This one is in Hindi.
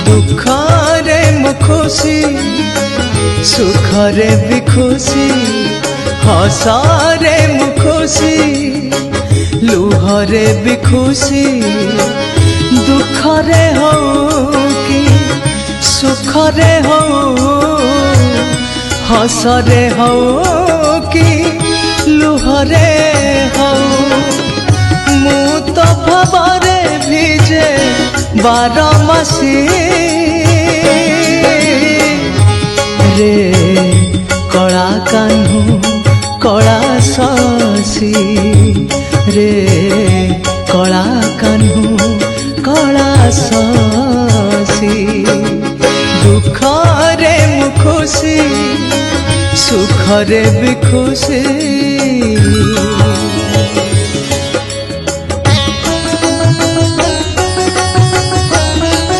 दुखरे मु खुशी सुखरे भी खुशी हसरे मु खुशी लुहरे भी खुशी दुखरे हो कि सुखरे हो हसरे हो कि लुहरे हो मु तो भवरे भिजे बारमासी रे कला कान्हू कला शशी रे कला कान्हू कला शशी दुखरे मु खुशी सुखरे भी खुशी।